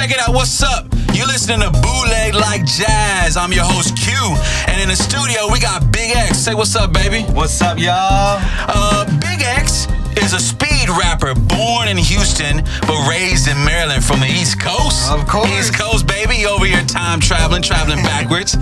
check it out. What's up? You're listening to Bootleg Like Jazz. I'm your host, Q. And in the studio, we got Big X. Say what's up, baby. What's up, y'all? Big X is a speed rapper born in Houston, but raised in Maryland from the East Coast. Of course. East Coast, baby. Over here time traveling backwards.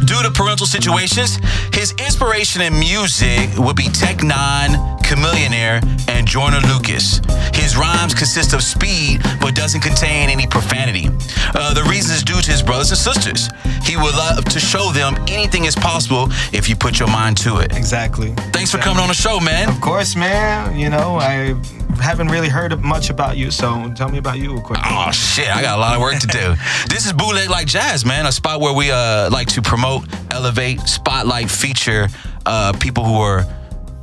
Due to parental situations, his inspiration in music would be Tech N9ne, Chamillionaire, and Joyner Lucas. His rhymes consist of speed, but doesn't contain any profanity. The reason is due to his brothers and sisters. He would love to show them anything is possible if you put your mind to it. Exactly. Thanks for coming on the show, man. Of course, man. You know, I haven't really heard much about you, so tell me about you real quick. Oh, shit. I got a lot of work to do. This is Bootleg Like Jazz, man, a spot where we like to promote, elevate, spotlight, feature people who are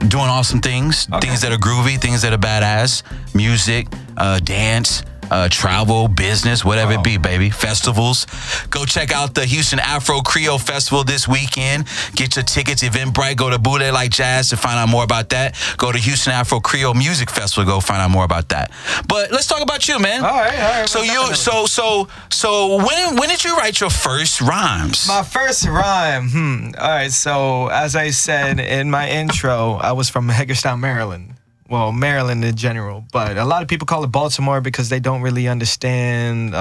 doing awesome things, things that are groovy, things that are badass, music, dance, travel, business, whatever it be, baby. Festivals. Go check out the Houston Afro Creole Festival this weekend. Get your tickets, Eventbrite. Go to Bootleg Like Jazz to find out more about that. Go to Houston Afro Creole Music Festival. Go find out more about that. But let's talk about you, man. All right. So when did you write your first rhymes? My first rhyme. All right. So as I said in my intro, I was from Hagerstown, Maryland. Well, Maryland in general, but a lot of people call it Baltimore because they don't really understand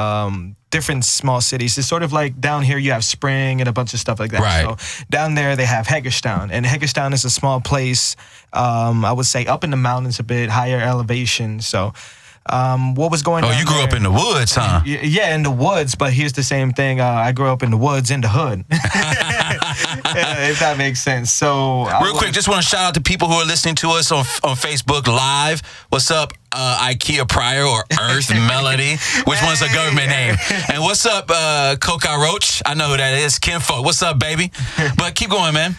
different small cities. It's sort of like down here you have Spring and a bunch of stuff like that. Right. So down there they have Hagerstown, and Hagerstown is a small place, I would say up in the mountains a bit, higher elevation. So what was going on? Oh, you grew up in the woods, huh? Yeah, in the woods, but here's the same thing. I grew up in the woods in the hood. If that makes sense. So real quick, just want to shout out to people who are listening to us on Facebook Live. What's up, IKEA Pryor or Earth Melody? Which one's a government name? And what's up, Coca Roach? I know who that is. Kinfolk. What's up, baby? But keep going, man.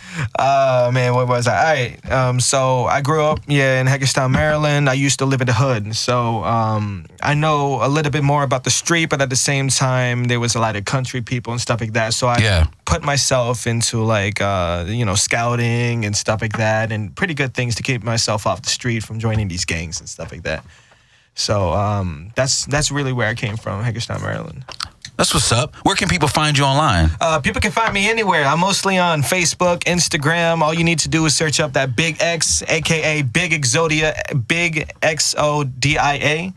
Man, what was I? All right. So I grew up, in Hagerstown, Maryland. I used to live in the hood. So I know a little bit more about the street, but at the same time, there was a lot of country people and stuff like that. So I put myself into like, scouting and stuff like that, and pretty good things to keep myself off the street from joining these gangs and stuff like that. So that's really where I came from, Hagerstown, Maryland. That's what's up. Where can people find you online? People can find me anywhere. I'm mostly on Facebook, Instagram. All you need to do is search up that Big X, a.k.a. Big Exodia, Big Xodia.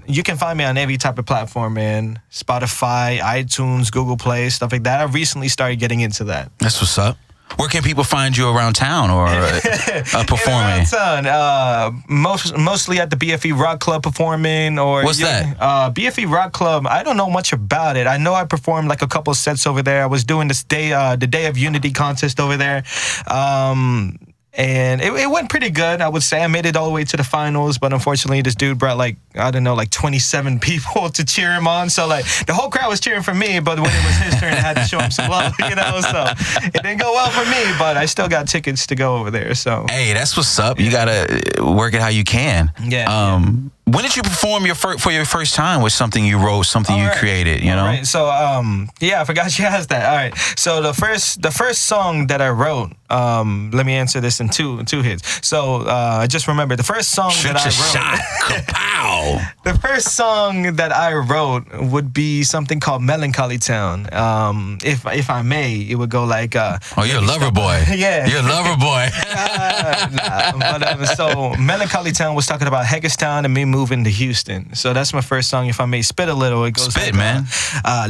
You can find me on every type of platform, man. Spotify, iTunes, Google Play, stuff like that. I recently started getting into that. That's what's up. Where can people find you around town or performing? Around town, mostly at the BFE Rock Club performing. Or what's that? BFE Rock Club. I don't know much about it. I know I performed like a couple of sets over there. I was doing this the Day of Unity contest over there. And it went pretty good, I would say. I made it all the way to the finals, but unfortunately, this dude brought like 27 people to cheer him on. So like the whole crowd was cheering for me, but when it was his turn, I had to show him some love, So it didn't go well for me, but I still got tickets to go over there. So hey, that's what's up. You gotta work it how you can. Yeah. When did you perform for your first time with something you wrote, something you created? You know. Right. So I forgot you asked that. All right. So the first song that I wrote. Let me answer this in two hits. So I just remember the first song that I wrote. Shot. Kapow. The first song that I wrote would be something called Melancholy Town. If I may, it would go like. You're a lover boy. Yeah. You're a lover boy. So Melancholy Town was talking about Hagerstown and me moving to Houston. So that's my first song. If I may spit a little, it goes spit, like, man.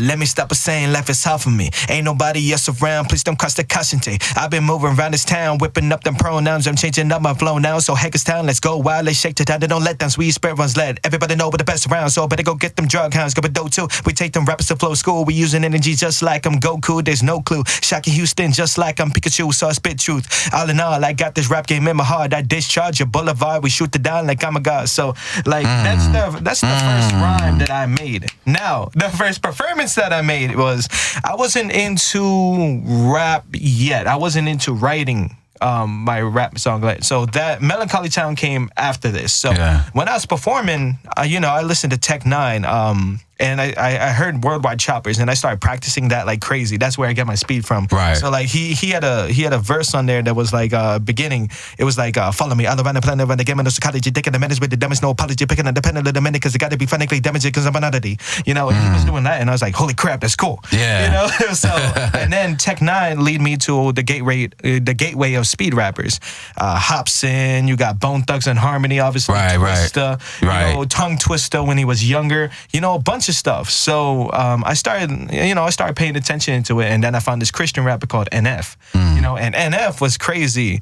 Let me stop saying life is hard for me. Ain't nobody else around. Please don't cross the caution tape. I've been moving around this town, whipping up them pronouns. I'm changing up my flow now. So Hagerstown, let's go wild. Let's shake the town. They don't let down. Sweet spirit runs lead. Everybody know we're the best around. So better go get them drug hounds. Go dough too. We take them rappers to flow school. We using energy just like I'm Goku. There's no clue. Shocking Houston just like I'm Pikachu. So I spit truth. All in all, I got this rap game in my heart. I discharge your boulevard. We shoot it down like I'm a god. So like that's the first rhyme that I made. Now the first performance that I made was I wasn't into rap yet. I wasn't into writing my rap song. So that Melancholy Town came after this. So when I was performing, I listened to Tech N9ne. and I heard Worldwide Choppers, and I started practicing that like crazy. That's where I get my speed from. Right. So like he had a verse on there that was like beginning. It was like follow me all around the planet, around the game, and no psychology, taking the minutes with the dumbest, no apology, picking up the pen of the minute because it got to be phonetically damaged because I'm an oddity. You know, and he was doing that, and I was like, holy crap, that's cool. Yeah. You know. So and then Tech N9ne lead me to the gateway of speed rappers. Hobson, you got Bone Thugs and Harmony, obviously. Right. Twista, Right. You know, Tongue Twister when he was younger. You know, a bunch of stuff. So I started paying attention to it, and then I found this Christian rapper called NF. You know, and NF was crazy.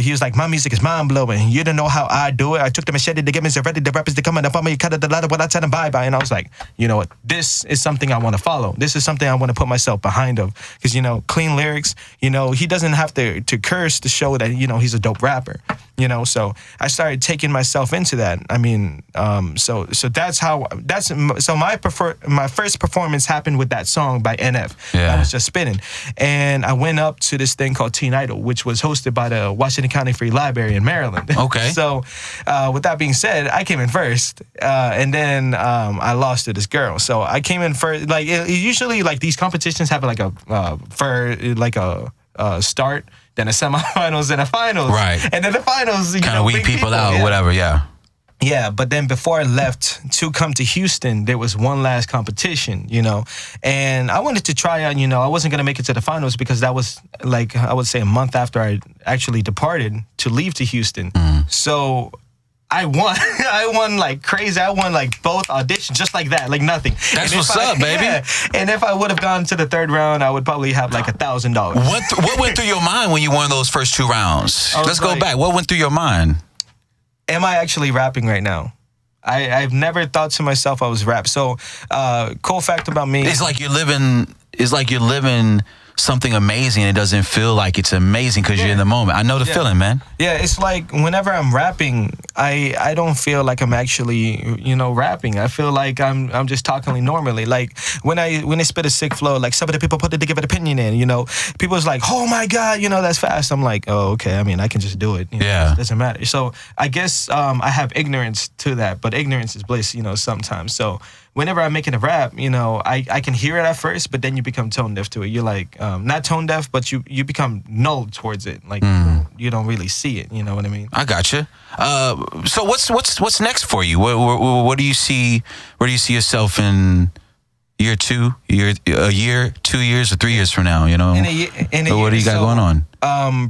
He was like, my music is mind blowing. You don't know how I do it. I took the machete to give me ready. The rappers to coming up on me, cut it the ladder, what I tell them bye. And I was like, you know what? This is something I want to follow. This is something I want to put myself behind of. Because, you know, clean lyrics, you know, he doesn't have to curse to show that, you know, he's a dope rapper. You know, so I started taking myself into that. I mean, so my first performance happened with that song by NF. Yeah. I was just spinning. And I went up to this thing called Teen Idol, which was hosted by the Washington County Free Library in Maryland. Okay. So with that being said, I came in first. And then I lost to this girl. So I came in first. Like usually like these competitions have like a start, then a semifinals, then a finals. Right. And then the finals, you Kind know, of weed big people out yeah. or whatever, yeah. Yeah, but then before I left to come to Houston, there was one last competition, you know, and I wanted to try out, you know, I wasn't going to make it to the finals because that was like, I would say a month after I actually departed to leave to Houston. So I won. I won like crazy. I won like both auditions just like that, like nothing. That's what's up, baby. Yeah. And if I would have gone to the third round, I would probably have like $1,000. What went through your mind when you won those first 2 rounds? Let's go like, back. What went through your mind? Am I actually rapping right now? I've never thought to myself I was rap. So, cool fact about me. It's like you're living something amazing. It doesn't feel like it's amazing because you're in the moment. I know the feeling, man. Yeah, it's like whenever I'm rapping, I don't feel like I'm actually, you know, rapping. I feel like I'm just talking normally. Like when I spit a sick flow, like some of the people put it to give an opinion in, you know, people's like, oh my God, you know, that's fast. I'm like, oh, okay. I mean, I can just do it. You know, Yeah. It doesn't matter. So I guess I have ignorance to that, but ignorance is bliss, you know, sometimes. So whenever I'm making a rap, you know, I can hear it at first, but then you become tone deaf to it. You're like, not tone deaf, but you become null towards it. Like you don't really see it. You know what I mean? I got you. So what's next for you? What do you see? Where do you see yourself in year 2, a year, 2 years, or 3 years from now? You know, in a year, what do you got going on?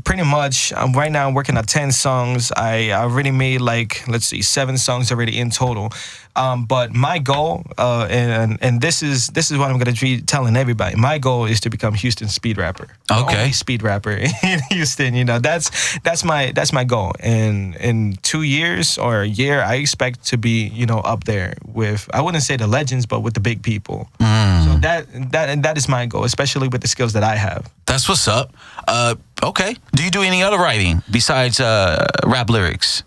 Pretty much. Right now I'm working on 10 songs. I already made like, let's see, 7 songs already in total. But my goal, and this is what I'm gonna be telling everybody. My goal is to become Houston's speed rapper. Okay. Only speed rapper in Houston. You know, that's my goal. And in 2 years or a year, I expect to be, you know, up there with, I wouldn't say the legends, but with the big people. So that is my goal, especially with the skills that I have. That's what's up. Okay. Do you do any other writing besides rap lyrics?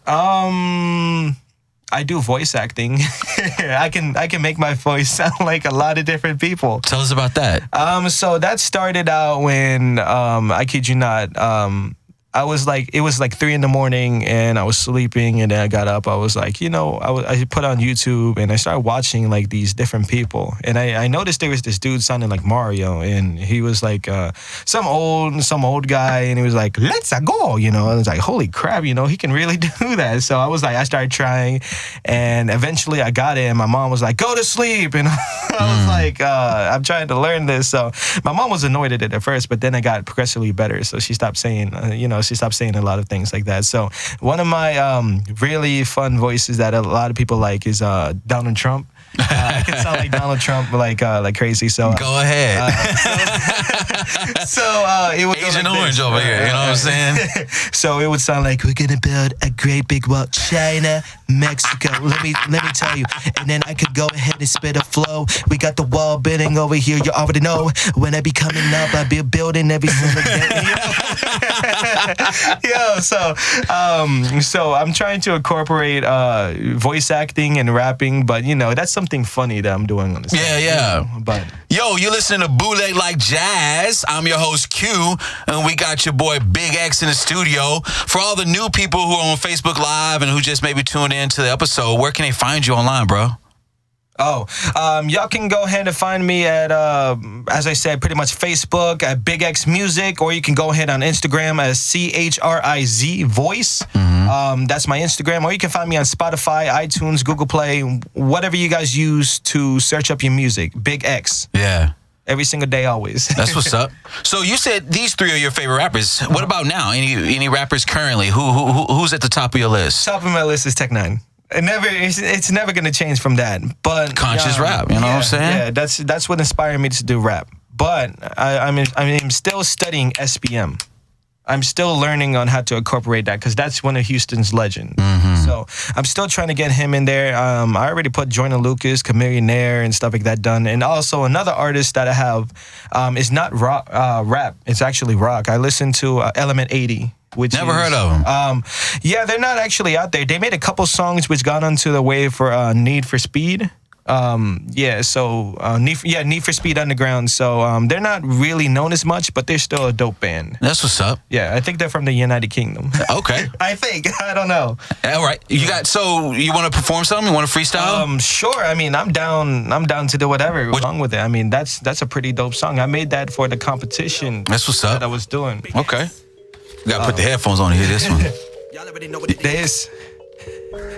I do voice acting. I can make my voice sound like a lot of different people. Tell us about that. So that started out when I kid you not, I was like, it was like 3 a.m, and I was sleeping, and then I got up. I was like, you know, I put on YouTube, and I started watching like these different people, and I noticed there was this dude sounding like Mario, and he was like some old guy, and he was like, let's go, you know. I was like, holy crap, you know, he can really do that. So I was like, I started trying, and eventually I got it, and my mom was like, go to sleep, and I was like, I'm trying to learn this. So my mom was annoyed at it at first, but then it got progressively better, so she stopped saying, you know, she stopped saying a lot of things like that. So one of my really fun voices that a lot of people like is Donald Trump. I can sound like Donald Trump like crazy. So go ahead. It would Agent like Orange over here. You know what I'm saying? So it would sound like, we're gonna build a great big wall, China, Mexico. Let me tell you. And then I could go ahead and spit a flow. We got the wall building over here. You already know. When I be coming up, I be building every single day. So I'm trying to incorporate voice acting and rapping, but you know, that's something funny that I'm doing on this. Yeah. You know, but yo, you're listening to Bootleg Like Jazz. I'm your host Q, and we got your boy Big X in the studio. For all the new people who are on Facebook Live and who just maybe tuned in to the episode, where can they find you online, bro? Y'all can go ahead and find me at, as I said, pretty much Facebook at Big X Music, or you can go ahead on Instagram as CHRIZ Voice. That's my Instagram, or you can find me on Spotify, iTunes, Google Play, whatever you guys use to search up your music. Big X. Yeah. Every single day, always. That's what's up. So you said these three are your favorite rappers. What about now? Any rappers currently? Who's at the top of your list? Top of my list is Tech N9ne. It's never gonna change from that. But conscious rap, you know what I'm saying? Yeah, that's what inspired me to do rap. But I'm still studying SPM. I'm still learning on how to incorporate that because that's one of Houston's legends. So I'm still trying to get him in there. I already put Joyner Lucas, Chamillionaire, and stuff like that done. And also another artist that I have is not rock, rap. It's actually rock. I listen to Element 80. Which Never heard of them. Yeah, they're not actually out there. They made a couple songs which got onto the wave for Need for Speed. Need for Speed Underground. So they're not really known as much, but they're still a dope band. That's what's up. Yeah, I think they're from the United Kingdom. Okay. I think. I don't know. All right. So you want to perform something? You want to freestyle? Sure. I mean, I'm down to do whatever along with it. I mean, that's a pretty dope song. I made that for the competition. That's what's up. That I was doing. Okay. Gotta put the headphones on to hear this one. Y'all already know what it is.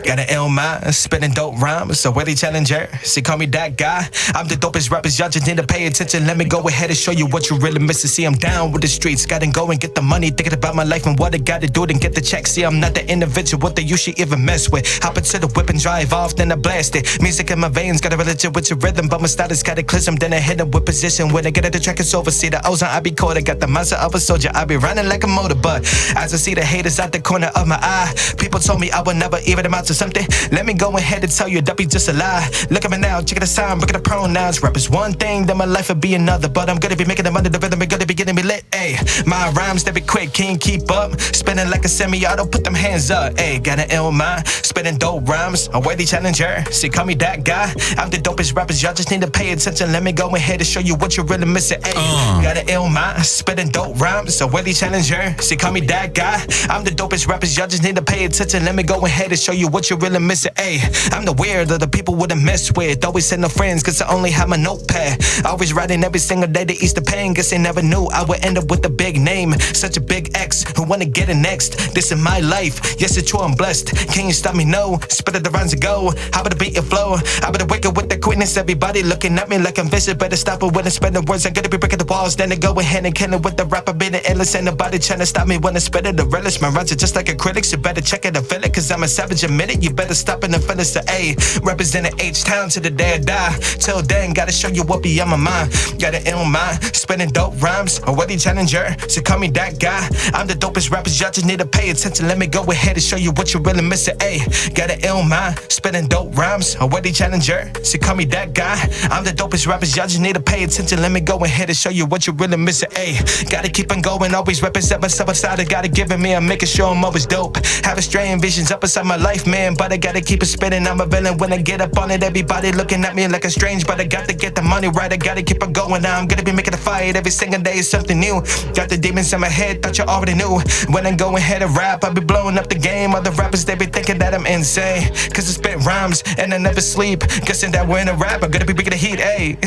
Got an ill mind, spinning dope rhymes, so worthy challenger. See, call me that guy. I'm the dopest rappers, y'all just need to pay attention. Let me go ahead and show you what you really missing. See, I'm down with the streets, gotta go and get the money. Thinking about my life and what I gotta do to get the check. See, I'm not the individual that you should even mess with. Hop into the whip and drive off, then I blast it. Music in my veins, got a religion with your rhythm, but my style is cataclysm. Then I hit it with position. When I get at the track, it's over. See the ozone, I be cold. I got the mindset of a soldier, I be running like a motor. But as I see the haters out the corner of my eye, people told me I would never even amount to something. Let me go ahead and tell you that be just a lie. Look at me now, check the sign, look at the pronouns. Rap is one thing, then my life would be another. But I'm gonna be making them under the rhythm, and gonna be getting me lit. Ayy, my rhymes, they be quick, can't keep up. Spinning like a semi-auto, put them hands up. Ayy, got an ill mind, spinning dope rhymes. A worthy challenger, see, call me that guy. I'm the dopest rappers, y'all just need to pay attention. Let me go ahead and show you what you're really missing. Ayy, got an ill mind, spinning dope rhymes. A worthy challenger, see, call me that guy. I'm the dopest rappers, y'all just need to pay attention. Let me go ahead and show you what you're really missing. Ayy, I'm the weird that the people wouldn't mess with. Always send no friends, cause I only have my notepad. Always writing every single day to ease the pain. Guess they never knew I would end up with a big name. Such a big X, who wanna get it next. This is my life, yes it's true, I'm blessed. Can you stop me? No, spit it the rhymes and go. How about the beat and flow? How about the wake up with the quickness? Everybody looking at me like I'm vicious. Better stop it when I spend the words. I'm gonna be breaking the walls. Then I go ahead and kill it with the rap. I've been endless. Ain't nobody trying to stop me when I spit it. The relish, my rhymes are just like a critic. You better check it and feel it, cause I'm a savage, admit it. You better stop and finish the A. Representing H-Town to the day I die. Till then, gotta show you what be on my mind. Got an ill mind, spinning dope rhymes. A worthy challenger, so call me that guy. I'm the dopest rappers, y'all just need to pay attention. Let me go ahead and show you what you really missing. Ayy, got an ill mind, spinning dope rhymes. A worthy challenger, so call me that guy. I'm the dopest rappers, y'all just need to pay attention. Let me go ahead and show you what you really missing. Ayy, gotta keep on going, always represent myself outside. I gotta give it me, I'm making sure I'm always dope. Having strange visions up inside my life, man, but I gotta keep it spinning. I'm a villain when I get up on it. Everybody looking at me like I'm strange, but I got to get the money right. I gotta keep on going. Now I'm gonna be making a fight every single day. Is something new. Got the demons in my head, thought you already knew. When I go ahead and rap, I be blowing up the game. Other rappers, they be thinking that I'm insane, cause I spit rhymes and I never sleep. Guessing that we're in a rap, I'm gonna be bringing the heat, ayy.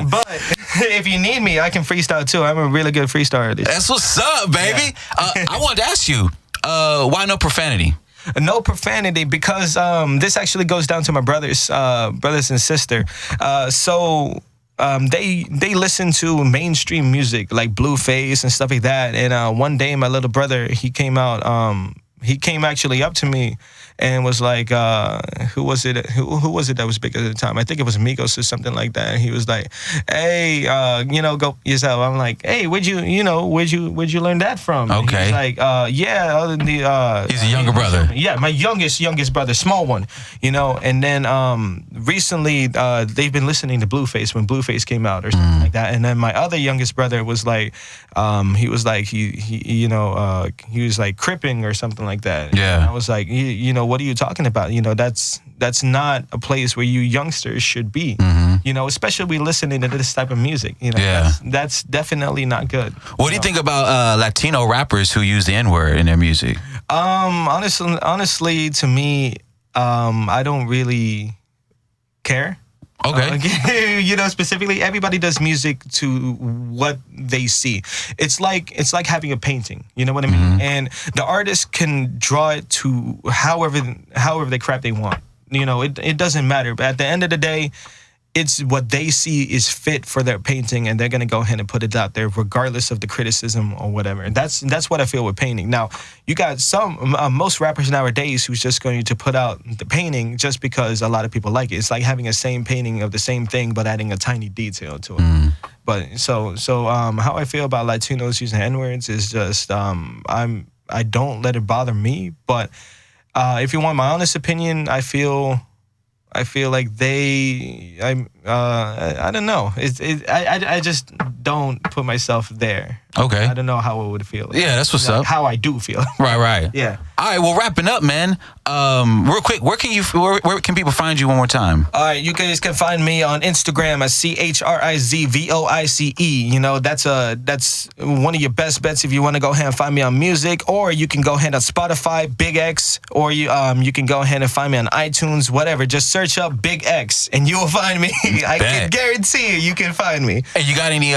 But if you need me, I can freestyle too. I'm a really good freestyler. That's what's up, baby. Yeah. I wanted to ask you, why no profanity? No profanity, because this actually goes down to my brothers and sister. They listen to mainstream music like Blueface and stuff like that. And one day, my little brother, he came actually up to me and was like, who was it that was big at the time? I think it was Migos or something like that. And he was like, hey, go yourself. I'm like, hey, where'd you learn that from? Okay. He's like, he's a younger brother. Yeah, my youngest brother, small one, and then recently they've been listening to Blueface when Blueface came out or something like that. And then my other youngest brother was like, he was like cripping or something like that. Yeah. And I was like, what are you talking about? That's not a place where you youngsters should be. Especially we listening to this type of music. That's definitely not good. What do you think about Latino rappers who use the N-word in their music? Honestly, to me, I don't really care. Okay. You know, specifically, everybody does music to what they see. It's like having a painting. You know what I mean? And the artist can draw it to however the crap they want. You know, it doesn't matter. But at the end of the day, it's what they see is fit for their painting, and they're gonna go ahead and put it out there, regardless of the criticism or whatever. And that's what I feel with painting. Now, you got most rappers nowadays who's just going to put out the painting just because a lot of people like it. It's like having a same painting of the same thing, but adding a tiny detail to it. But so how I feel about Latinos using N-words is just I don't let it bother me. But if you want my honest opinion, I feel like I don't know. I just don't put myself there. Okay. I don't know how it would feel. Yeah, that's what's up. How I do feel. Right. Yeah. All right, well, wrapping up, man. Real quick, where can people find you one more time? All right, you guys can find me on Instagram at ChrizVoice. You know, that's one of your best bets if you want to go ahead and find me on music, or you can go ahead on Spotify, Big X, or you can go ahead and find me on iTunes, whatever. Just search up Big X and you will find me. I can guarantee you can find me. And you got any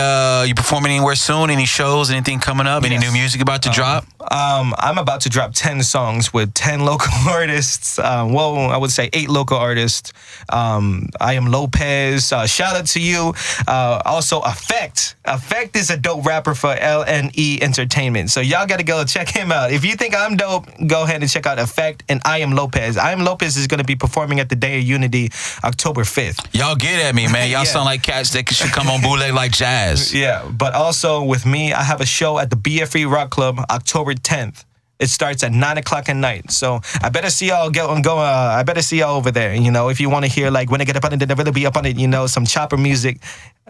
you performing anywhere soon? Any shows, anything coming up? Any new music about to drop? I'm about to drop 10 songs with 10 local artists. Well, I would say 8 local artists. I am Lopez. Shout out to you. Also, Effect. Effect is a dope rapper for LNE Entertainment. So y'all got to go check him out. If you think I'm dope, go ahead and check out Effect and I Am Lopez. I Am Lopez is going to be performing at the Day of Unity October 5th. Y'all get at me, man. Y'all sound like cats that should come on Bootleg Like Jazz. Yeah, but also with me, I have a show at the BFE Rock Club October 10th. It starts at 9 o'clock at night. So I better see y'all I better see y'all over there. You know, if you want to hear like when I get up on it, then really be up on it, you know, some chopper music,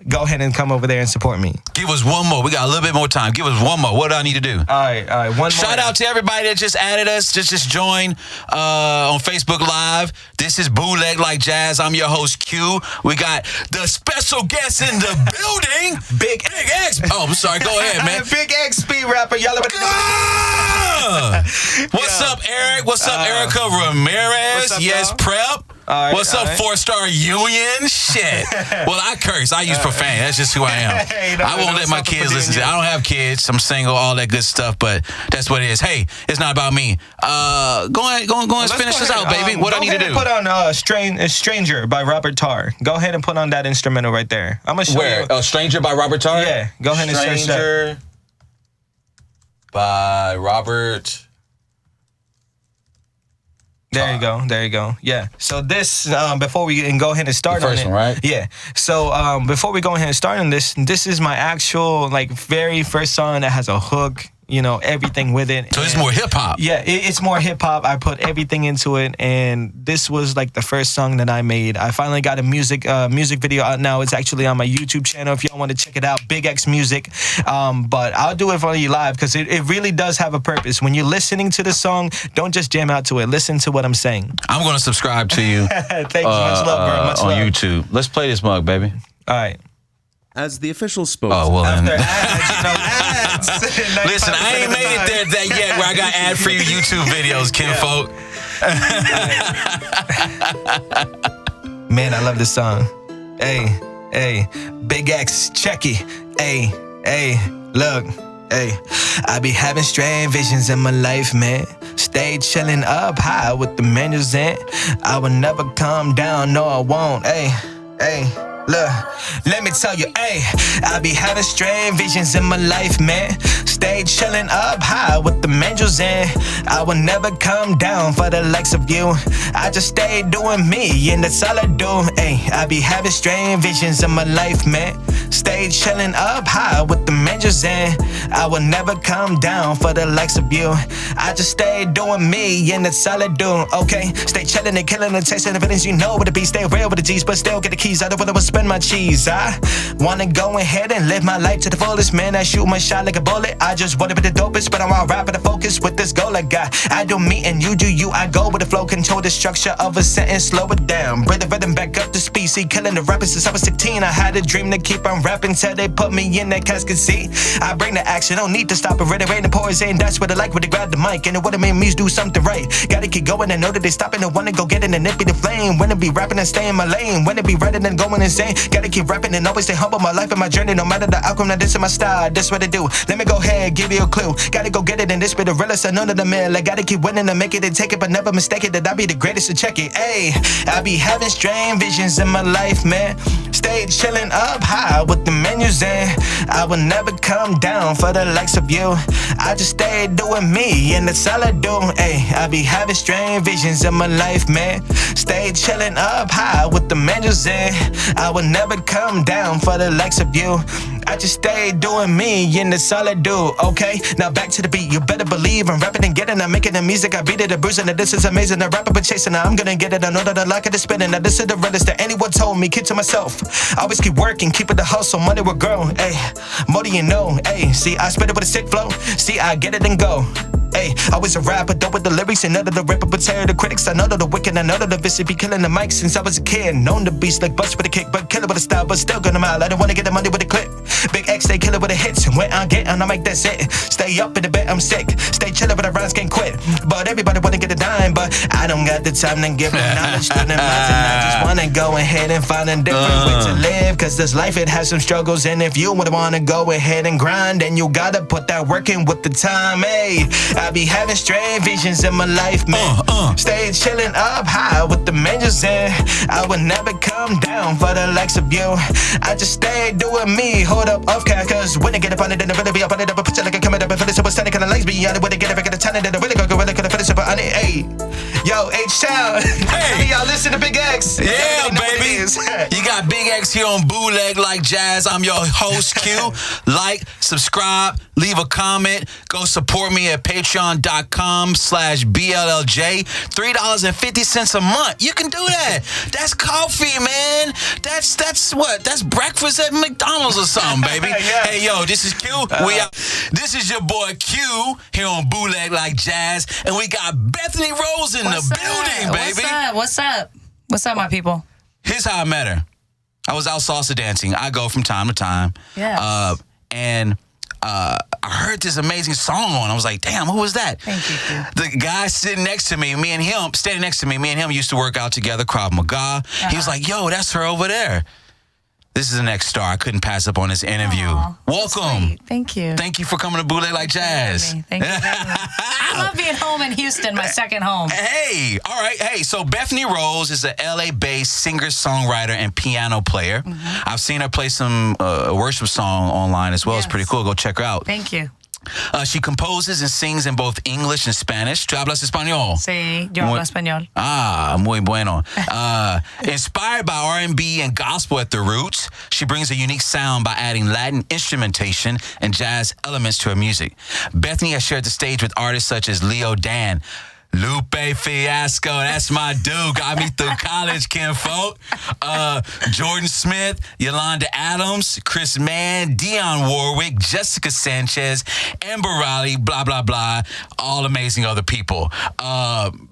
go ahead and come over there and support me. Give us one more. We got a little bit more time. Give us one more. What do I need to do? All right. One more. Shout out to everybody that just added us. Just join on Facebook Live. This is Bootleg Like Jazz. I'm your host, Q. We got the special guest in the building. Big X. Oh, I'm sorry. Go ahead, man. Big X speed rapper. Y'all already What's up, Eric? What's up, Erica Ramirez? What's up, yes, y'all? Prep. Right, what's up, 4-Star Union? Shit. Well, I curse. I use profanity. That's just who I am. Hey, I won't let my kids listen to it. I don't have kids. I'm single, all that good stuff, but that's what it is. Hey, it's not about me. Go ahead and finish this out, baby. What I need to do? Put on Stranger by Robert Tarr. Go ahead and put on that instrumental right there. I'm going to show you. Stranger by Robert Tarr? Yeah. Go ahead and search that. Stranger by Robert. There you go. Yeah. So this, before we can go ahead and start the first on it. one, right? Yeah. So before we go ahead and start on this is my actual, like, very first song that has a hook, you know, everything with it. So it's more hip-hop. Yeah, it's more hip-hop. I put everything into it, and this was, like, the first song that I made. I finally got a music video out now. It's actually on my YouTube channel if y'all want to check it out, Big X Music. But I'll do it for you live because it really does have a purpose. When you're listening to the song, don't just jam out to it. Listen to what I'm saying. I'm going to subscribe to you. Thanks. Much love, bro. Much on love. YouTube. Let's play this mug, baby. All right. As the official spokesman. Oh, well, then. Ads. Listen, I ain't made it there that yet where I got ad-free YouTube videos, kinfolk. Man, I love this song. Hey, Big X, checky. Hey, look. Hey, I be having strange visions in my life, man. Stay chilling up high with the manuals in. I will never come down, no I won't. Hey, look, let me tell you, I be having strange visions in my life, man. Stay chilling up high with the angels in. I will never come down for the likes of you. I just stay doing me, and that's all I do. I be having strange visions in my life, man. Stay chilling up high with the angels in. I will never come down for the likes of you. I just stay doing me, and that's all I do. Okay, stay chilling and killing and tasting the feelings, you know what it be. Stay real with the G's, but still get the keys. I don't wanna spend my cheese. I wanna go ahead and live my life to the fullest, man. I shoot my shot like a bullet. I I just wanna be the dopest, but I'm all right with the focus with this goal I got. I do me and you do you. I go with the flow, control the structure of a sentence, slow it down. Bring the rhythm back up to speed. See, killing the rappers since I was 16. I had a dream to keep on rapping till they put me in that casket seat. I bring the action, don't need to stop it. Ready, poison, that's what I like when they grab the mic. And what it made me do something right. Gotta keep going and know that they stopping and wanna go get in and nippy the flame. When to be rapping and stay in my lane. When to be writing and going insane. Gotta keep rapping and always stay humble. My life and my journey, no matter the outcome. Now this is my style, this what I do. Let me go ahead, give you a clue. Gotta go get it and this be the realest. I know that I'm in. I gotta keep winning and make it and take it, but never mistake it that I be the greatest to check it. Ayy, I be having strange visions in my life, man. Stay chilling up high with the menus in. I will never come down for the likes of you. I just stay doing me and that's all I do. Ayy, I be having strange visions in my life, man. Stay chilling up high with the menus in. I will never come down for the likes of you. I just stay doing me and that's all I do, okay? Now back to the beat, you better believe I'm rapping and getting, I'm making the music, I beat it, I'm bruising it, this is amazing, I'm rapping but chasing it, I'm gonna get it, I know that I like it, it's spinning, now this is the realest that anyone told me, keep to myself, always keep working, keep it the hustle, money will grow, ayy, more do you know, ayy, see I spit it with a sick flow, see I get it and go. Hey, always a rapper, though with the lyrics and none of the rapper, but tear the critics. I know that the wicked, I know that the vicious be killing the mic since I was a kid. Known the beast like bust with a kick, but killer with a style, but still gonna mile. I don't wanna get the money with a clip. Big X, they kill it with the hits. And when I get on the mic, that's it. Stay up in the bed, I'm sick. Stay chillin' with the rhymes, can't quit. But everybody wanna get a dime, but I don't got the time to give them knowledge to them minds. And I just wanna go ahead and find a different way to live. Cause this life, it has some struggles. And if you would wanna go ahead and grind, then you gotta put that work in with the time, hey. I be having strange visions in my life, man. Stay chilling up high with the menus in. I would never come down for the likes of you. I just stay doing me. Hold up, off cat, cause when I get up on it, then I really be up on it. But put you like a coming up and finish it with standing kind of legs beyond it. When I get up, I get a ton of it. I really go, really gonna finish it on it. Hey, yo, H-Town. Hey, y'all listen to Big X. Yeah, baby. You got Big X here on Bootleg Like Jazz. I'm your host, Q. Like, subscribe, leave a comment. Go support me at patreon.com/BLLJ. $3.50 a month. You can do that. That's coffee, man. That's what? That's breakfast at McDonald's or something, baby. Yeah. Hey, yo, this is Q. We out. This is your boy Q here on Bootleg Like Jazz. And we got Bethany Rose in the building, baby. What's up? What's up, my people? Here's how I met her. I was out salsa dancing. I go from time to time. Yes. I heard this amazing song on. I was like, damn, who was that? Thank you, Q. The guy sitting next to me, standing next to me and him used to work out together, Krav Maga. He was like, yo, that's her over there. This is the next star. I couldn't pass up on this interview. Aww, welcome. sweet. Thank you. Thank you for coming to Bootleg Like Jazz. Thank you for having me. I love being home in Houston, my second home. Hey, all right. Hey, so Bethany Rose is a LA-based singer-songwriter and piano player. Mm-hmm. I've seen her play some worship song online as well. Yes. It's pretty cool. Go check her out. Thank you. She composes and sings in both English and Spanish. ¿Tú hablas español? Sí, yo hablo español. Ah, muy bueno. Inspired by R&B and gospel at the roots, she brings a unique sound by adding Latin instrumentation and jazz elements to her music. Bethany has shared the stage with artists such as Leo Dan, Lupe Fiasco, that's my dude, got me through college, kinfolk. Jordan Smith, Yolanda Adams, Chris Mann, Dionne Warwick, Jessica Sanchez, Amber Riley, blah, blah, blah, all amazing other people.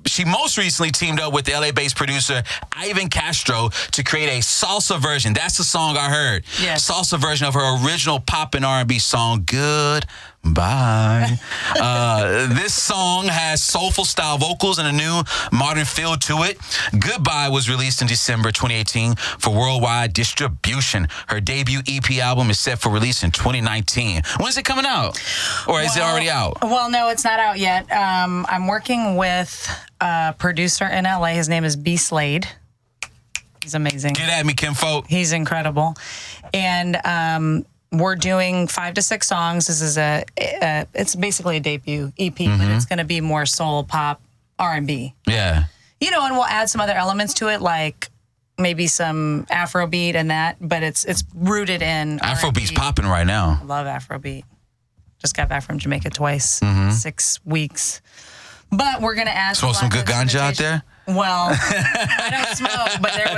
She most recently teamed up with the LA-based producer Ivan Castro to create a salsa version. That's the song I heard. Yes. Salsa version of her original pop and R&B song, Good Bye. This song has soulful style vocals and a new modern feel to it. Goodbye was released in December 2018 for worldwide distribution. Her debut EP album is set for release in 2019. When is it coming out? Or is it already out? Well, no, it's not out yet. I'm working with a producer in LA. His name is B. Slade. He's amazing. Get at me, kinfolk. He's incredible. And we're doing 5 to 6 songs. This is it's basically a debut EP, but it's going to be more soul, pop, R&B. Yeah. You know, and we'll add some other elements to it, like maybe some Afrobeat and that, but it's rooted in Afrobeat's R&B. popping right now. I love Afrobeat. Just got back from Jamaica twice, 6 weeks. But we're going to add Smoke some good ganja out there? Well, I don't smoke, but it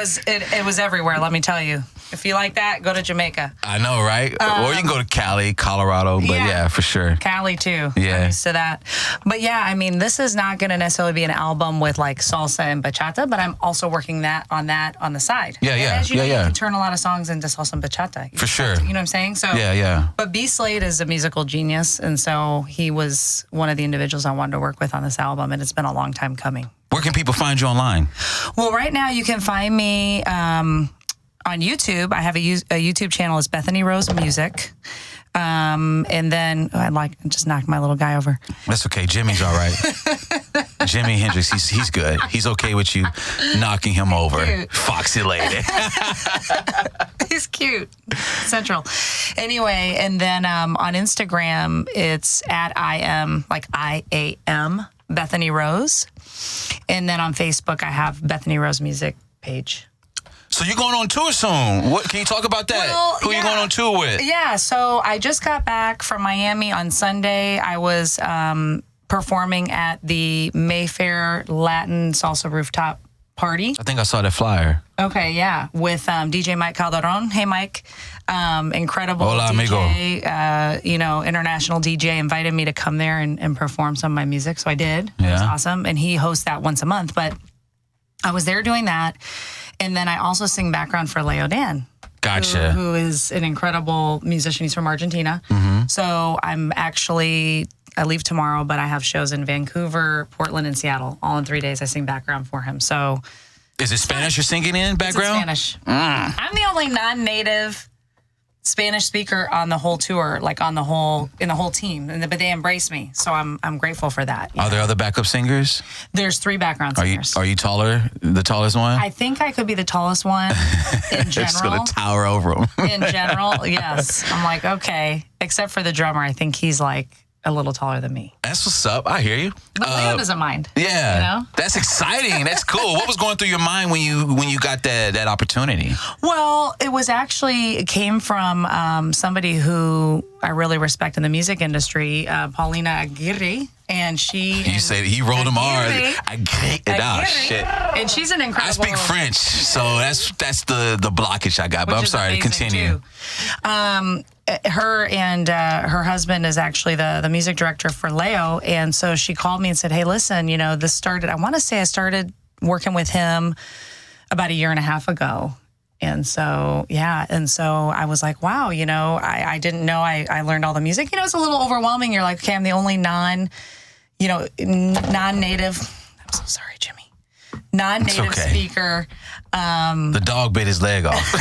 was everywhere, let me tell you. If you like that, go to Jamaica. I know, right? Or you can go to Cali, Colorado, but yeah, for sure. Cali too. Yeah. I'm used to that. But yeah, I mean, this is not going to necessarily be an album with like salsa and bachata, but I'm also working on the side. Yeah, yeah, and as you know, yeah. You can turn a lot of songs into salsa and bachata. For sure. You know what I'm saying? So Yeah. But B. Slade is a musical genius, and so he was one of the individuals I wanted to work with on this album, and it's been a long time coming. Where can people find you online? Well, right now you can find me on YouTube. I have a YouTube channel. It's Bethany Rose Music. And then I just knocked my little guy over. That's okay. Jimmy's all right. Jimi Hendrix, he's good. He's okay with you knocking him over. Cute. Foxy lady. He's cute. Central. Anyway, and then on Instagram, it's at I am Bethany Rose. And then on Facebook, I have Bethany Rose Music page. So you're going on tour soon. What can you talk about that? Well, Who are you going on tour with? Yeah, so I just got back from Miami on Sunday. I was performing at the Mayfair Latin Salsa Rooftop Party. I think I saw that flyer. Okay, yeah, with DJ Mike Calderon. Hey, Mike. Incredible Hola, DJ, international DJ invited me to come there and perform some of my music, so I did. It was awesome, and he hosts that once a month, but I was there doing that, and then I also sing background for Leo Dan. Gotcha. Who is an incredible musician. He's from Argentina. So I leave tomorrow, but I have shows in Vancouver, Portland, and Seattle. All in 3 days, I sing background for him. So, is it Spanish you're singing in background? It's Spanish. I'm the only non-native Spanish speaker on the whole tour, like in the whole team, but they embrace me, so I'm grateful for that. Are there other backup singers? There's 3 background singers. Are you taller? The tallest one? I think I could be the tallest one in general. Just gonna tower over them. In general, yes. I'm like, okay, except for the drummer. I think he's like a little taller than me. That's what's up. I hear you. But Leo doesn't mind. Yeah, you know? That's exciting. That's cool. What was going through your mind when you got that opportunity? Well, it came from somebody who I really respect in the music industry, Paulina Aguirre, and she. You said he rolled him hard. Aguirre. Shit. And she's an incredible. I speak French, so that's the blockage I got. But I'm sorry. Continue. Her and her husband is actually the music director for Leo, and so she called me and said, "Hey, listen, this started. I want to say I started working with him about 1.5 years ago." And so, I was like, wow, I didn't know I learned all the music. It's a little overwhelming. You're like, okay, I'm the only non-native. I'm so sorry, Jimmy. Non-native speaker. The dog bit his leg off.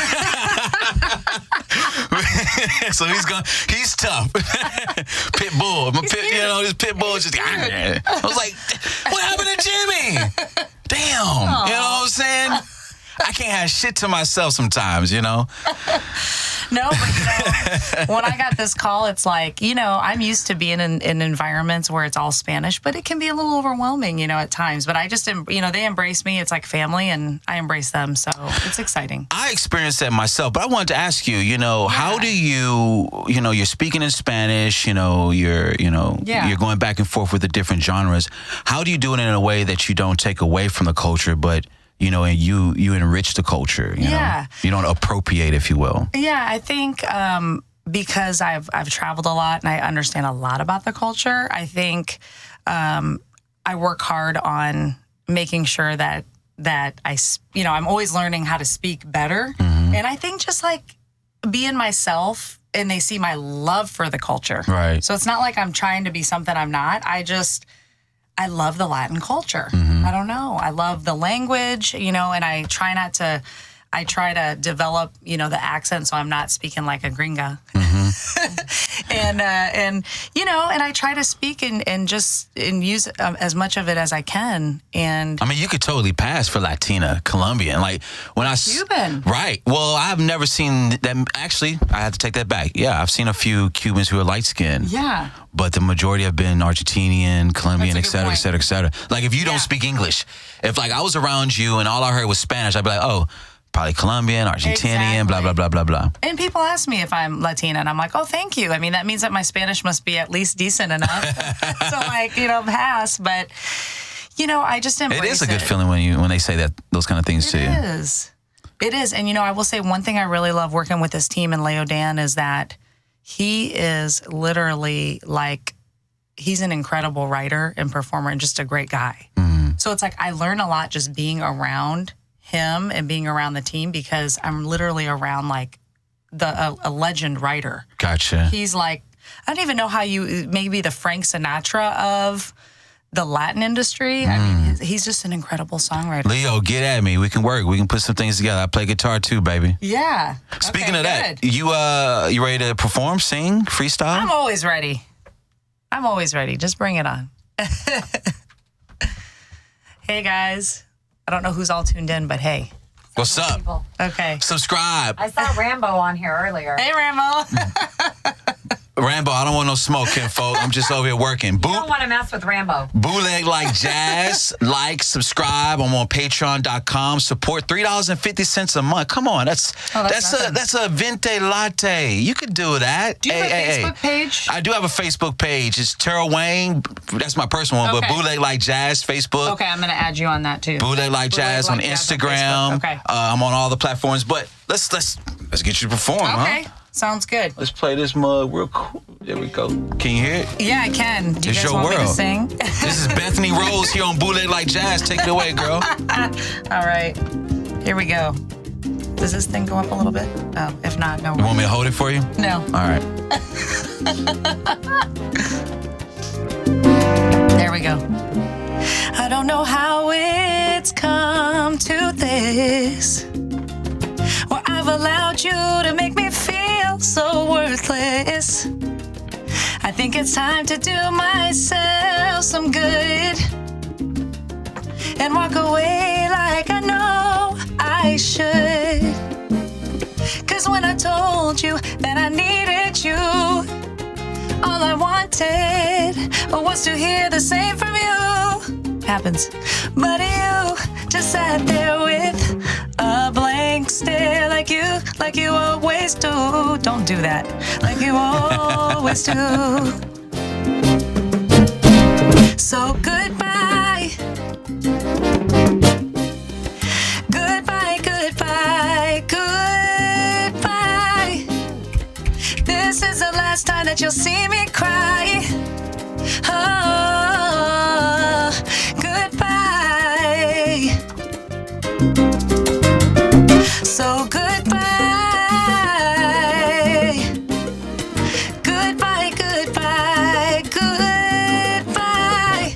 So he's tough. Pit bull. This pit bull is just. I was like, what happened to Jimmy? Damn. Aww. You know what I'm saying? I can't have shit to myself sometimes, No, but when I got this call, it's like, I'm used to being in environments where it's all Spanish, but it can be a little overwhelming, at times. But I just, they embrace me. It's like family, and I embrace them. So it's exciting. I experienced that myself, but I wanted to ask you, how do you're speaking in Spanish, you're going back and forth with the different genres. How do you do it in a way that you don't take away from the culture, but and you enrich the culture, you know? You don't appropriate, if you will. Yeah, I think because I've traveled a lot and I understand a lot about the culture, I think I work hard on making sure that I'm always learning how to speak better. And I think just like being myself, and they see my love for the culture. Right. So it's not like I'm trying to be something I'm not. I love the Latin culture. I don't know. I love the language, and I try to develop, the accent so I'm not speaking like a gringa. and I try to speak and use as much of it as I can. And I mean, you could totally pass for Latina, Colombian. Like when Cuban. Right. Well, I've never seen that. Actually, I have to take that back. Yeah, I've seen a few Cubans who are light skinned. Yeah. But the majority have been Argentinian, Colombian, et cetera, et point. cetera, et cetera. Like if you don't speak English, if like I was around you and all I heard was Spanish, I'd be like, oh, probably Colombian, Argentinian, blah, blah, blah, blah, blah. And people ask me if I'm Latina, and I'm like, oh, thank you. I mean, that means that my Spanish must be at least decent enough. So, pass. But, I just embrace it. It is a good feeling when they say those kind of things to you. It is. It is. And, I will say one thing I really love working with this team in Leo Dan is that he is literally he's an incredible writer and performer and just a great guy. So it's I learn a lot just being around him and being around the team because I'm literally around a legend writer. Gotcha. He's I don't even know how maybe the Frank Sinatra of the Latin industry. I mean, he's just an incredible songwriter. Leo, get at me. We can work. We can put some things together. I play guitar too, baby. Yeah. Speaking of that, you ready to perform, sing, freestyle? I'm always ready. Just bring it on. Hey, guys. I don't know who's all tuned in, but hey. What's up? People. Okay. Subscribe. I saw Rambo on here earlier. Hey, Rambo. Rambo, I don't want no smoke, kinfolk. I'm just over here working. You don't want to mess with Rambo. Bootleg Like Jazz. Subscribe. I'm on patreon.com. Support $3.50 a month. Come on, that's a vente latte. You could do that. Do you have a Facebook page? I do have a Facebook page. It's Terrell Wayne. That's my personal one, but Bootleg Like Jazz Facebook. Okay, I'm going to add you on that too. Bootleg Like Jazz on Instagram. Okay. I'm on all the platforms, but let's get you to perform, Okay. huh? Sounds good. Let's play this mug real cool. There we go. Can you hear it? Yeah, I can. Do you It's guys your want me to world. sing? This is Bethany Rose here on Bootleg Like Jazz. Take it away, girl. All right. Here we go. Does this thing go up a little bit? Oh, if not, no You want me to hold it for you? No. All right. There we go. I don't know how it's come to this, where I've allowed you to make me feel so worthless. I think it's time to do myself some good and walk away like I know I should. 'Cause when I told you that I needed you, all I wanted was to hear the same from you. Happens. But you just sat there with a blank stare like you always do. Don't do that. Like you always do. So goodbye. Goodbye, goodbye, goodbye. This is the last time that you'll see me cry. Oh, goodbye. So goodbye. Goodbye, goodbye, goodbye.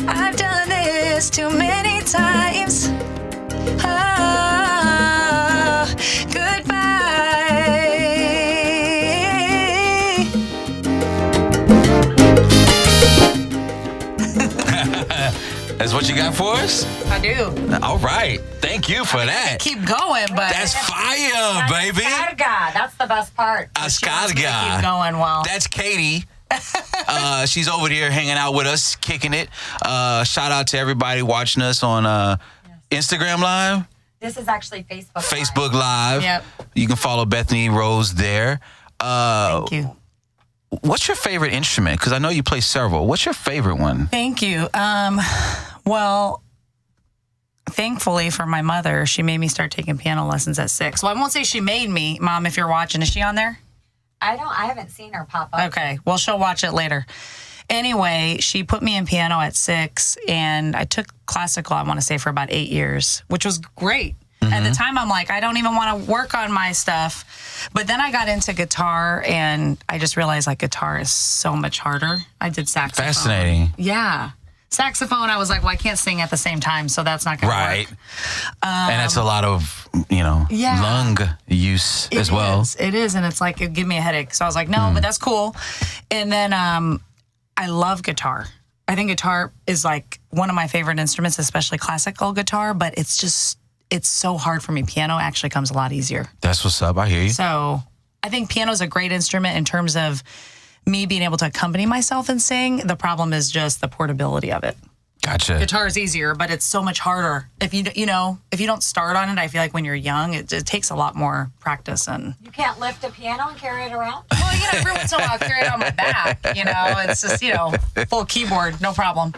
I've done this too many times. Oh, goodbye. That's what you got for us? I do. All right. Thank you for that. Keep going, but That's fire, baby. Ascarga. That's the best part. keep Ascarga. going well. That's Katie. She's over here hanging out with us, kicking it. Shout out to everybody watching us on Instagram Live, This is actually Facebook. Facebook Live. Yep. You can follow Bethany Rose there. Thank you. What's your favorite instrument? Because I know you play several. What's your favorite one? Thank you. Well, thankfully for my mother, she made me start taking piano lessons at 6. Well, I won't say she made me. Mom, if you're watching, is she on there? I haven't seen her pop up. Okay. Well, she'll watch it later. Anyway, she put me in piano at 6, and I took classical, I want to say, for about 8 years, which was great. At the time, I'm like, I don't even want to work on my stuff. But then I got into guitar, and I just realized, guitar is so much harder. I did saxophone. Fascinating. Yeah. Saxophone, I was like, well, I can't sing at the same time, so that's not going to Right. work. And that's a lot of, lung use as well. It is, and it's like, it give me a headache. So I was like, no, but that's cool. And then I love guitar. I think guitar is one of my favorite instruments, especially classical guitar, but it's so hard for me. Piano actually comes a lot easier. That's what's up. I hear you. So I think piano is a great instrument in terms of me being able to accompany myself and sing. The problem is just the portability of it. Gotcha. Guitar is easier, but it's so much harder. If you don't start on it, I feel like when you're young, it takes a lot more practice. And You can't lift a piano and carry it around? well, every once in a while, I'll carry it on my back. It's just full keyboard, no problem.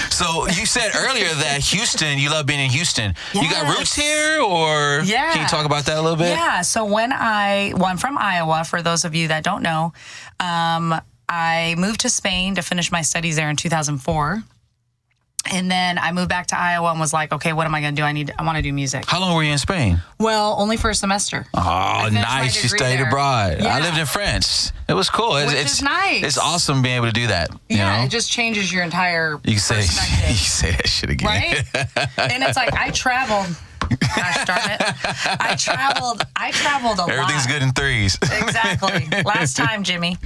So you said earlier that Houston, you love being in Houston. You got Yes. roots here, or can you talk about that a little bit? Yeah. So I'm from Iowa. For those of you that don't know, I moved to Spain to finish my studies there in 2004. And then I moved back to Iowa and was like, okay, what am I going to do? I want to do music. How long were you in Spain? Well, only for a semester. Oh, nice. You studied abroad. Yeah. I lived in France. It was cool. Which is nice. It's awesome being able to do that. You know? It just changes your entire You can say perspective. you can say that shit again. Right? And it's like I traveled. Gosh darn it. I traveled a lot. Everything's good in threes. Exactly. Last time, Jimmy.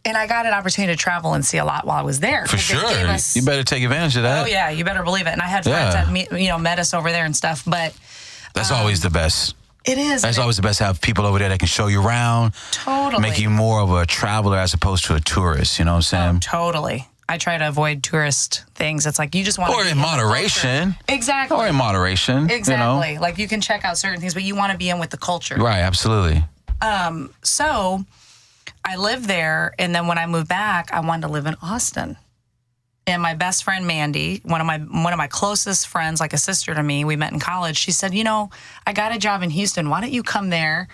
And I got an opportunity to travel and see a lot while I was there. For sure. You better take advantage of that. Oh, yeah. You better believe it. And I had friends that met us over there and stuff. But that's always the best. it is. That's always the best to have people over there that can show you around. Totally. Make you more of a traveler as opposed to a tourist. You know what I'm saying? Totally. I try to avoid tourist things. It's like you just want to Or be in moderation. Exactly. Or in moderation. Exactly. You know? Like you can check out certain things, but you want to be in with the culture. Right, absolutely. So I lived there, and then when I moved back, I wanted to live in Austin. And my best friend Mandy, one of my closest friends, like a sister to me, we met in college. She said, I got a job in Houston. Why don't you come there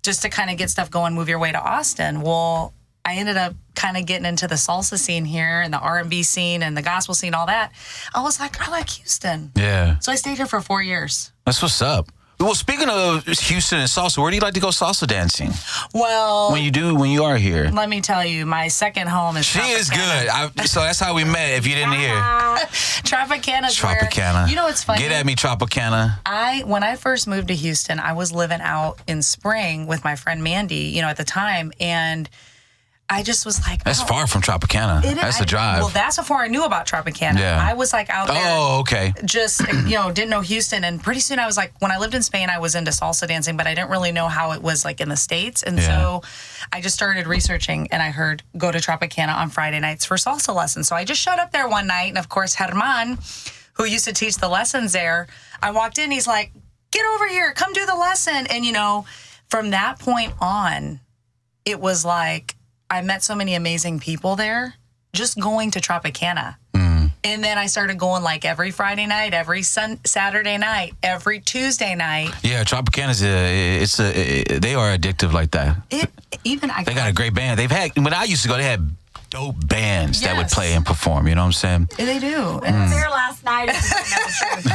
just to kind of get stuff going, move your way to Austin? Well, I ended up kind of getting into the salsa scene here and the R&B scene and the gospel scene, all that. I was like, I like Houston. Yeah. So I stayed here for 4 years. That's what's up. Well, speaking of Houston and salsa, where do you like to go salsa dancing? Well, When you are here. let me tell you, my second home is She is Tropicana. good. So that's how we met, if you didn't hear. Tropicana's Tropicana. where, it's funny. Get at me, Tropicana. When I first moved to Houston, I was living out in Spring with my friend Mandy, at the time, and I just was like, That's far from Tropicana. It is. That's a drive. Well, that's before I knew about Tropicana. Yeah. I was like out there. Oh, okay. Just, didn't know Houston. And pretty soon I was like, when I lived in Spain, I was into salsa dancing, but I didn't really know how it was like in the States. And so I just started researching and I heard go to Tropicana on Friday nights for salsa lessons. So I just showed up there one night. And of course, Herman, who used to teach the lessons there, I walked in, he's like, get over here, come do the lesson. And, from that point on, it was like, I met so many amazing people there just going to Tropicana. And then I started going like every Friday night, every Saturday night, every Tuesday night. Yeah, Tropicana's they are addictive like that. They got a great band. When I used to go, they had dope bands that would play and perform. You know what I'm saying? They do. I was there last night. If you know the truth.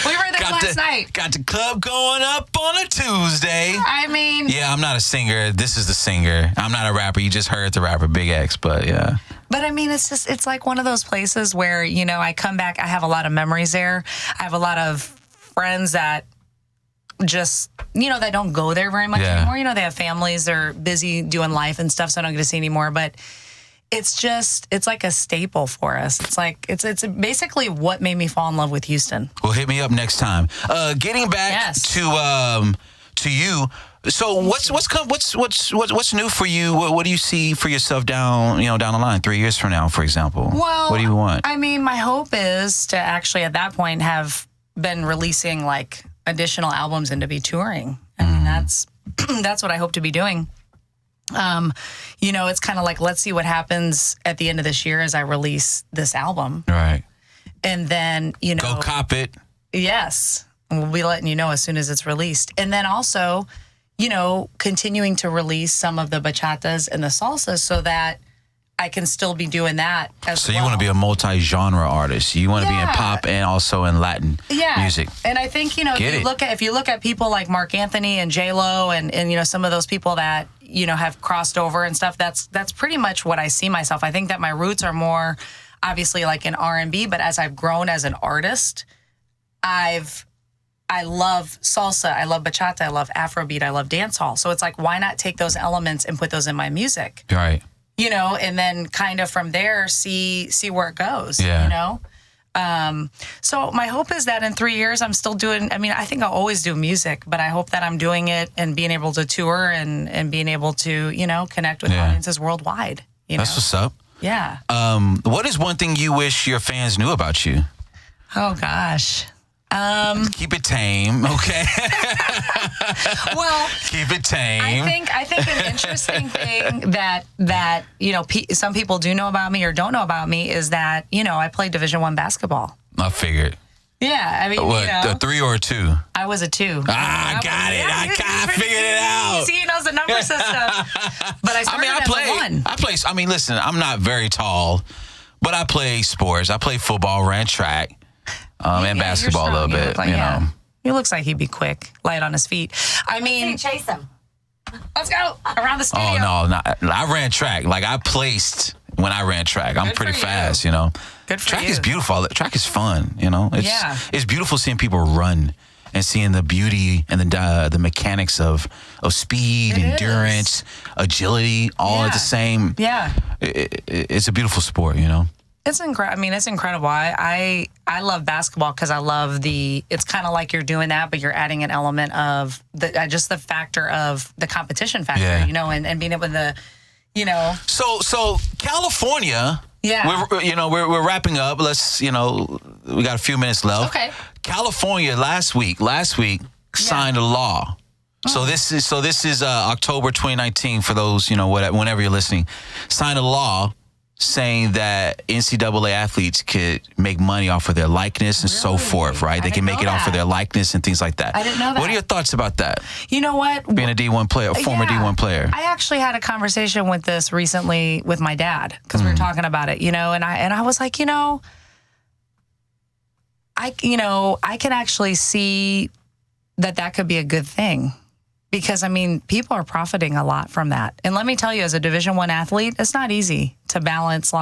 We were there last night. Got the club going up on a Tuesday. I mean. Yeah, I'm not a singer. This is the singer. I'm not a rapper. You just heard the rapper Big X, but yeah. But I mean, it's like one of those places where, I come back, I have a lot of memories there. I have a lot of friends that just, that don't go there very much anymore. They have families, they're busy doing life and stuff, so I don't get to see anymore. But it's like a staple for us. It's like, it's basically what made me fall in love with Houston. Well, hit me up next time. Getting back to you. So what's new for you? What do you see for yourself down the line 3 years from now, for example? Well, what do you want? I mean, my hope is to actually at that point have been releasing like additional albums and to be touring. I mean, that's what I hope to be doing. It's kind of like, let's see what happens at the end of this year as I release this album. Right. And then, go cop it. Yes. We'll be letting you know as soon as it's released. And then also, continuing to release some of the bachatas and the salsas so that I can still be doing that as well. So you want to be a multi-genre artist. You want to be in pop and also in Latin music. And I think, if you look at people like Mark Anthony and J-Lo and some of those people that, have crossed over and stuff, that's pretty much what I see myself. I think that my roots are more obviously like in R&B, but as I've grown as an artist, I love salsa, I love bachata, I love Afrobeat, I love dancehall. So it's like, why not take those elements and put those in my music? Right. And then kind of from there, see where it goes, So my hope is that in 3 years, I'm still doing, I think I'll always do music, but I hope that I'm doing it and being able to tour and being able to, connect with audiences worldwide. That's what's up. Yeah. What is one thing you wish your fans knew about you? Oh gosh. Keep it tame, okay? Well, Keep it tame. I think an interesting thing that you know some people do know about me or don't know about me is that I played Division I basketball. I figured. Yeah, I mean, What, a 3 or a 2? I was a 2. I got it. I figured it out. See, he knows the number system. But I started as a 1. I mean, listen, I'm not very tall, but I play sports. I play football, ran track, and basketball a little bit. He looks like he'd be quick, light on his feet. I mean, chase him. Let's go around the studio. Oh no, I ran track. Like I placed when I ran track. I'm pretty fast, Good for track you. is beautiful. Track is fun, It's beautiful seeing people run and seeing the beauty and the mechanics of speed, endurance, agility, all at the same. Yeah. It's a beautiful sport, It's incredible. I mean, it's incredible. I love basketball because I love it's kind of like you're doing that, but you're adding an element of just the factor of the competition factor, and being able to, So California. Yeah. We're wrapping up. Let's, we got a few minutes left. Okay. California last week signed a law. So this is October 2019 for those, whenever you're listening, signed a law saying that NCAA athletes could make money off of their likeness and so forth, right? They can make it off of their likeness and things like that. I didn't know that. What are your thoughts about that? You know what? Being a D1 player, a former D1 player. I actually had a conversation with this recently with my dad because we were talking about it, and I was like, I can actually see that could be a good thing. Because, I mean, people are profiting a lot from that. And let me tell you, as a Division I athlete, it's not easy to balance,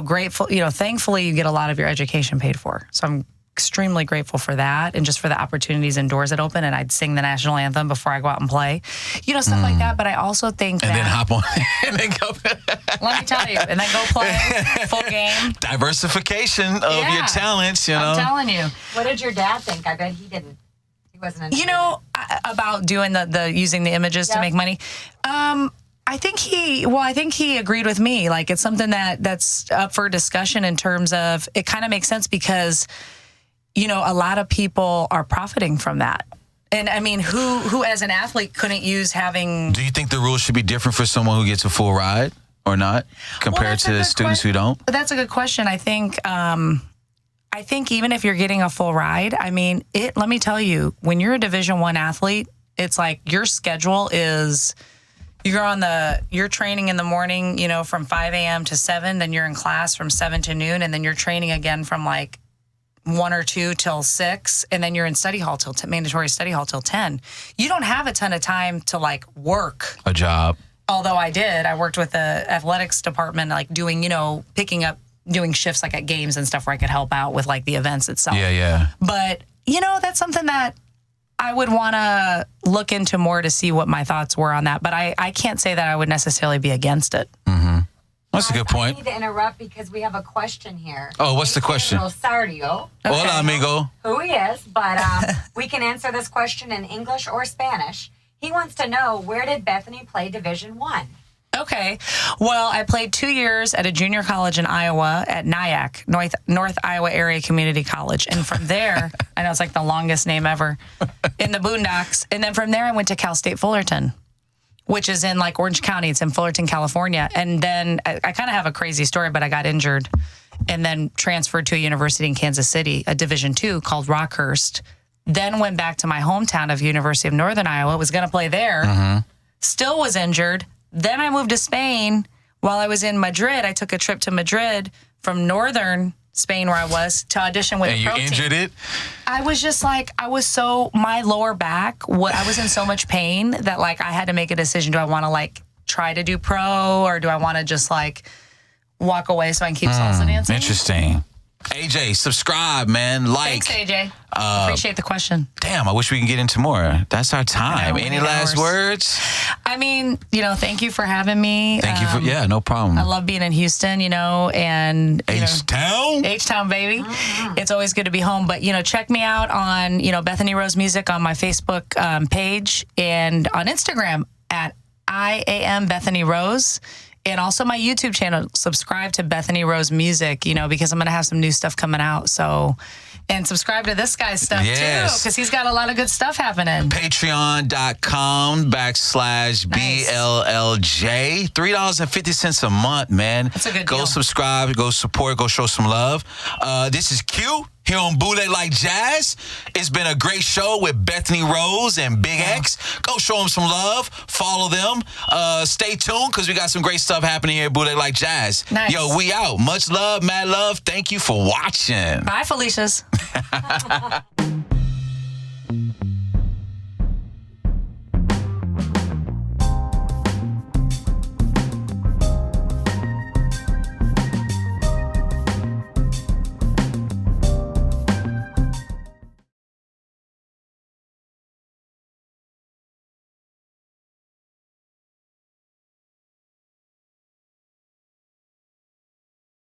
grateful, thankfully you get a lot of your education paid for. So I'm extremely grateful for that and just for the opportunities and doors that open. And I'd sing the national anthem before I go out and play, stuff like that. But I also think and then hop on and then go. Let me tell you, and then go play full game. Diversification of your talents, I'm telling you. What did your dad think? I bet he didn't. Wasn't about doing the using the images to make money. I think he agreed with me. Like it's something that's up for discussion in terms of it kind of makes sense because, a lot of people are profiting from that. And I mean, who as an athlete couldn't use having. Do you think the rules should be different for someone who gets a full ride or not compared to the students who don't? That's a good question. I think even if you're getting a full ride, I mean, let me tell you, when you're a Division I athlete, it's like your schedule is you're training in the morning, from 5 a.m. to 7, then you're in class from 7 to noon, and then you're training again from 1 or 2 till 6, and then you're in study hall mandatory study hall till 10. You don't have a ton of time to work a job. Although I did, I worked with the athletics department, doing, picking up, doing shifts at games and stuff where I could help out with the events itself. Yeah. But, that's something that I would want to look into more to see what my thoughts were on that. But I can't say that I would necessarily be against it. Mm-hmm. That's a good point. I need to interrupt because we have a question here. Oh, what's the question? Rosario. Okay. Hola, amigo. Who he is, but we can answer this question in English or Spanish. He wants to know, where did Bethany play Division I? Okay. Well, I played 2 years at a junior college in Iowa at NIAC, North Iowa Area Community College. And from there, I know it's the longest name ever, in the Boondocks. And then from there, I went to Cal State Fullerton, which is in Orange County. It's in Fullerton, California. And then I kind of have a crazy story, but I got injured and then transferred to a university in Kansas City, a Division II called Rockhurst. Then went back to my hometown of University of Northern Iowa, was going to play there, still was injured. Then I moved to Spain. While I was in Madrid, I took a trip to Madrid from northern Spain where I was to audition with the pro team. And you injured it? I was just my lower back, I was in so much pain that I had to make a decision. Do I want to try to do pro or do I want to just walk away so I can keep salsa dancing? Interesting. AJ, subscribe, man. Thanks, AJ. Appreciate the question. Damn, I wish we can get into more. That's our time. Any last words? I mean, thank you for having me. Thank you for, no problem. I love being in Houston, and H-Town? H-Town, baby. It's always good to be home. But, check me out on, Bethany Rose Music on my Facebook page and on Instagram at I am Bethany Rose. And also my YouTube channel. Subscribe to Bethany Rose Music, you know, because I'm going to have some new stuff coming out. So, and subscribe to this guy's stuff too, because he's got a lot of good stuff happening. Patreon.com/BLLJ. $3.50 a month, man. That's a good deal. Go subscribe, go support, go show some love. This is Q here on Bootleg Like Jazz. It's been a great show with Bethany Rose and Big X. Go show them some love. Follow them. Stay tuned, because we got some great stuff happening here at Bootleg Like Jazz. Nice. Yo, we out. Much love, mad love. Thank you for watching. Bye, Felicia's.